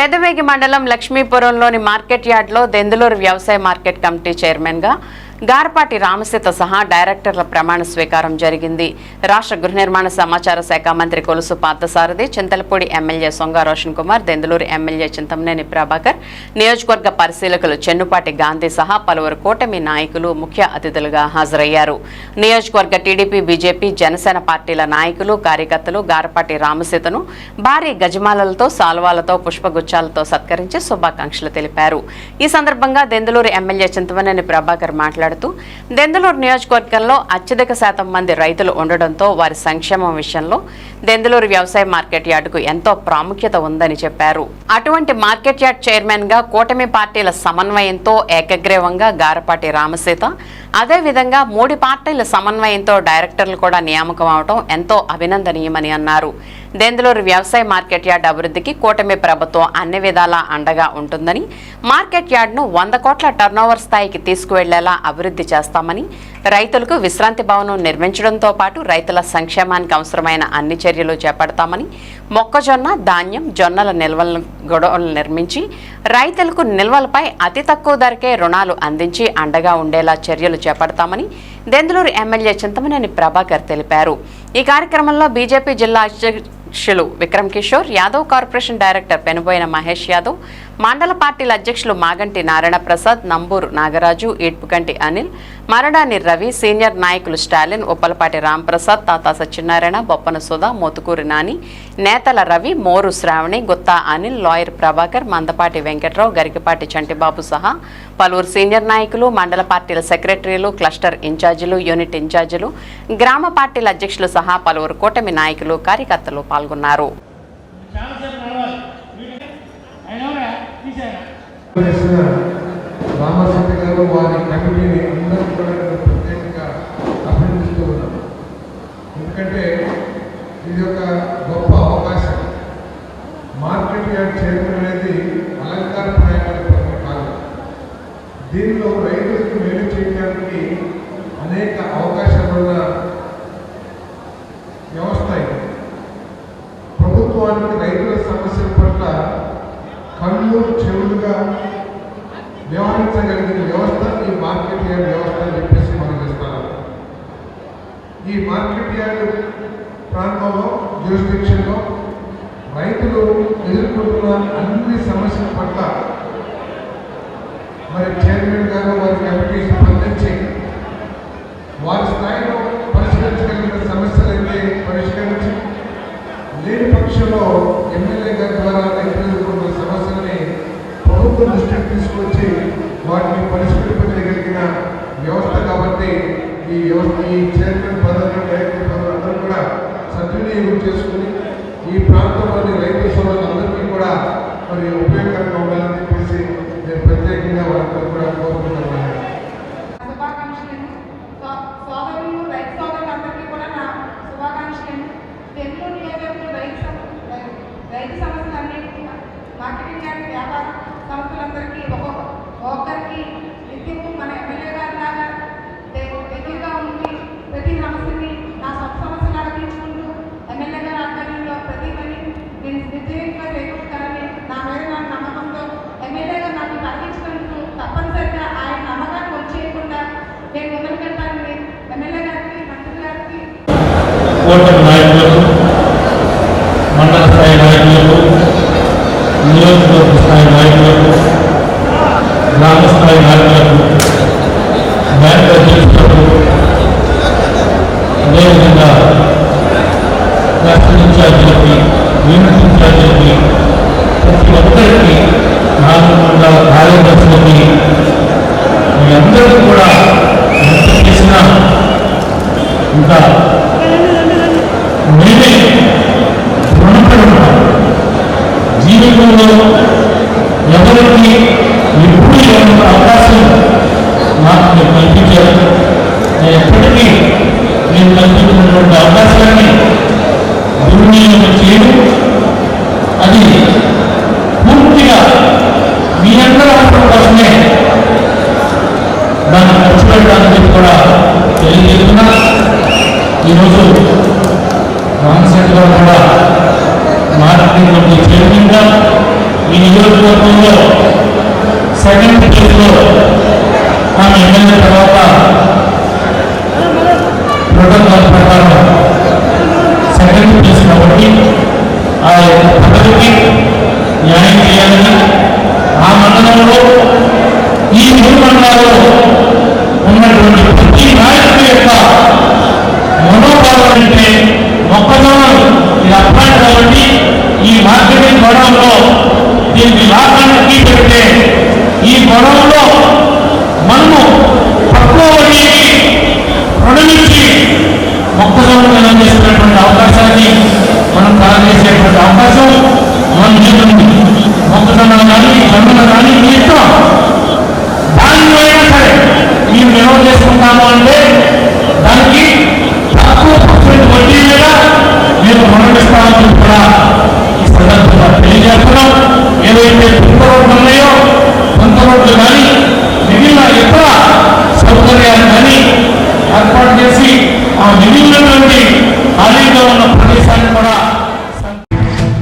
పెదవేగి మండలం లక్ష్మీపురంలోని మార్కెట్ యార్డ్లో దెందులూరు వ్యవసాయ మార్కెట్ కమిటీ చైర్మన్గా గారపాటి రామసీత సహా డైరెక్టర్ల ప్రమాణ స్వీకారం జరిగింది. రాష్ట్ర గృహ నిర్మాణ సమాచార శాఖ మంత్రి కొలుసు పార్థసారథి, చింతలపూడి ఎమ్మెల్యే సొంగ రోషన్ కుమార్, దెందులూరు ఎమ్మెల్యే చింతమనేని ప్రభాకర్, నియోజకవర్గ పరిశీలకులు చెన్నుపాటి గాంధీ సహా పలువురు కూటమి నాయకులు ముఖ్య అతిథులుగా హాజరయ్యారు. నియోజకవర్గ టీడీపీ, బీజేపీ, జనసేన పార్టీల నాయకులు, కార్యకర్తలు గారపాటి రామసీతను భారీ గజమాలలతో, సాల్వాలతో, పుష్పగుచ్చాలతో సత్కరించి శుభాకాంక్షలు తెలిపారు. ఈ సందర్భంగా దెందులూరు ఎమ్మెల్యే చింతమనేని ప్రభాకర్ మాట్లాడుతూ దెందులూరు నియోజకవర్గంలో అత్యధిక శాతం మంది రైతులు ఉండడంతో వారి సంక్షేమం విషయంలో దెందులూరు వ్యవసాయ మార్కెట్ యార్డుకు ఎంతో ప్రాముఖ్యత ఉందని చెప్పారు. అటువంటి మార్కెట్ యార్డ్ చైర్మన్ గా కూటమి పార్టీల సమన్వయంతో ఏకగ్రీవంగా గారపాటి రామసీత, అదేవిధంగా 3 పార్టీల సమన్వయంతో డైరెక్టర్లు కూడా నియామకం అవడం ఎంతో అభినందనీయమని అన్నారు. దెందులూరు వ్యవసాయ మార్కెట్ యార్డ్ అభివృద్ధికి కూటమి ప్రభుత్వం అన్ని విధాలా అండగా ఉంటుందని, మార్కెట్ యార్డ్ను 100 కోట్ల టర్నోవర్ స్థాయికి తీసుకువెళ్లేలా అభివృద్ధి చేస్తామని, రైతులకు విశ్రాంతి భవనం నిర్మించడంతో పాటు రైతుల సంక్షేమానికి అవసరమైన అన్ని చర్యలు చేపడతామని, మొక్కజొన్న, ధాన్యం, జొన్నల నిల్వల గొడవలు నిర్మించి రైతులకు నిల్వలపై అతి తక్కువ ధరకే రుణాలు అందించి అండగా ఉండేలా చర్యలు చేపడతామని దెందులూరు ఎమ్మెల్యే చింతమనేని ప్రభాకర్ తెలిపారు. ఈ కార్యక్రమంలో బీజేపీ జిల్లా అధ్యక్షులు విక్రమ్ కిషోర్ యాదవ్, కార్పొరేషన్ డైరెక్టర్ పెనుబోయిన మహేష్ యాదవ్, మండల పార్టీల అధ్యక్షులు మాగంటి నారాయణ ప్రసాద్, నంబూరు నాగరాజు, ఈడ్పుకంటి అనిల్, మరడాని రవి, సీనియర్ నాయకులు స్టాలిన్, ఉప్పలపాటి రాంప్రసాద్, తాతా సత్యనారాయణ, బొప్పన సుధా, మోతుకూరి నాని, నేతల రవి, మోరు శ్రావణి, గుత్తా అనిల్, లాయర్ ప్రభాకర్, మందపాటి వెంకట్రావు, గరికపాటి చంటిబాబు సహా పలువురు సీనియర్ నాయకులు, మండల పార్టీల సెక్రటరీలు, క్లస్టర్ ఇన్ఛార్జీలు, యూనిట్ ఇన్ఛార్జీలు, గ్రామ పార్టీల అధ్యక్షులు సహా పలువురు కూటమి నాయకులు, కార్యకర్తలు పాల్గొన్నారు. రామసీత గారు వారి కమిటీని అందరూ కూడా ప్రత్యేకంగా అభినందిస్తూ ఉన్నాం. ఎందుకంటే ఇది ఒక గొప్ప అవకాశం. మార్కెట్ యార్డ్ చైర్మన్ అనేది అలంకారప్రాయమైన పదవి కాదు. దీనిలో రైతులకు మేలు చేయడానికి అనేక అవకాశాలున్న వ్యవస్థ ఇది. ప్రభుత్వానికి రైతుల సమస్యల పట్ల కళ్ళు చెవులుగా వ్యవహరించగలిగిన వ్యవస్థ ఈ మార్కెట్ యార్డ్ వ్యవస్థ అని చెప్పేసి మనం చేస్తాం. ఈ మార్కెట్ యార్డ్ ప్రాంతంలో జ్యూరిస్డిక్షన్లో రైతులు ఎదుర్కొంటున్న అన్ని సమస్యల పట్ల మరి చైర్మన్ గారు వారి కమిటీ స్పందించి వారి స్థాయిలో పరిష్కరించగలిగిన సమస్యలైతే పరిష్కరించి, లేని పక్షంలో ఎమ్మెల్యే గారి ద్వారా రైతులు ఎదుర్కొంటున్న సమస్యల్ని ప్రభుత్వం దృష్టికి తీసుకొచ్చి వాటిని పరిష్కరించగలిగిన వ్యవస్థ. కాబట్టి ఈ చైర్మన్ పదవి, డైరెక్టర్ పదవి అందరూ కూడా సద్వినియోగం చేసుకుని ఈ ప్రాంతంలోని రైతు సోదరులందరికీ కూడా మరి ఉపయోగకరంగా ఉండాలని చెప్పేసి నేను ప్రత్యేకంగా వారందరూ కూడా కోరుకుంటున్నాను. రైతు సమస్యలన్నింటినీ మార్కెటింగ్ యార్డ్ వ్యాపార సంస్థలందరికీ ఒక్కొక్కరికి నిత్యము మన ఎమ్మెల్యే గారి లాగా దగ్గరగా ఉండి ప్రతి సమస్యని నా సమస్యలు అడిగించుకుంటూ ఎమ్మెల్యే గారి ఆధ్వర్యంలో ప్రతి పని నేను నిర్జయంగా చేకూరుతానని నా మీద నా నమ్మకంతో ఎమ్మెల్యే గారు నాకు అడిగించినందుకు తప్పనిసరిగా ఆయన నమ్మకాన్ని వచ్చేయకుండా నేను మొదలు పెట్టాలని ఎమ్మెల్యే గారికి, మంత్రి గారికి, మండల స్థాయి నాయకులకు, నియోజకవర్గ స్థాయి నాయకులకు, గ్రామ స్థాయి నాయకులకు, బ్యాంక్ అధ్యక్షులకు, అదేవిధంగా రాష్ట్ర ఇన్ఛార్జీలకి, యూనిట్ ఇన్ఛార్జీలకి, ప్రతి ఒక్కరికి, 4 మండల కార్యదర్శులకి, మీ అందరికీ కూడా ఎంత చేసినా ఇంకా నేనే జీవితంలో ఎవరికి ఎప్పుడు ఇలాంటి అవకాశం నాకు మీరు కల్పించారు. నేను ఎప్పటికీ నేను కల్పించినటువంటి అవకాశాన్ని దుర్వినియోగం చేయడం, అది పూర్తిగా మీ అందరూ అవసరం కోసమే దాన్ని ఖర్చు పెట్టడానికి కూడా తెలియజేస్తున్నా. ఈరోజు రామసేన గారు కూడా మార్కెటింగ్ కమిటీ చైర్మన్గా ఈ నియోజకవర్గంలో సెకండ్ ప్లేస్లో ఆమె ఎమ్మెల్యే తర్వాత ప్రోటోకాల్ ప్రకారం సెకండ్ ప్లేస్ కాబట్టి ఆ యొక్క పదవికి న్యాయం చేయాలని ఆ మండలంలో ఈ 3 మండలాల్లో ఉన్నటువంటి ప్రతి నాయకుడి యొక్క మనోభావం అంటే మొక్కజొన్నలు ఇది అప్లాంట్ కాబట్టి ఈ మార్కెటింగ్ గొడవలో దీనికి లాభాన్ని పెడితే ఈ గొడవలో మనము తక్కువ వడ్డీకి రుణమిచ్చి మొక్కజొన్నలు అందజేసినటువంటి అవకాశాన్ని మనం తయారు చేసేటువంటి అవకాశం మనం చేస్తుంది. మొక్కజొన్నలు కానీ జొన్నలు కానీ మీ ఇష్టం దానిలో అయినా సరే మీరు నిల్వ చేసుకుంటాము అంటే దానికి తక్కువ వడ్డీ మీద మీరు రుణమిస్తామని కూడా ఈ సందర్భంగా తెలియజేస్తున్నాం. ఏదైతే కొత్త రోడ్లు ఉన్నాయో కొత్త రోడ్లు కానీ మిగిలిన ఇతర సౌకర్యాలు కానీ ఏర్పాటు చేసి ఆ మిగిలినటువంటి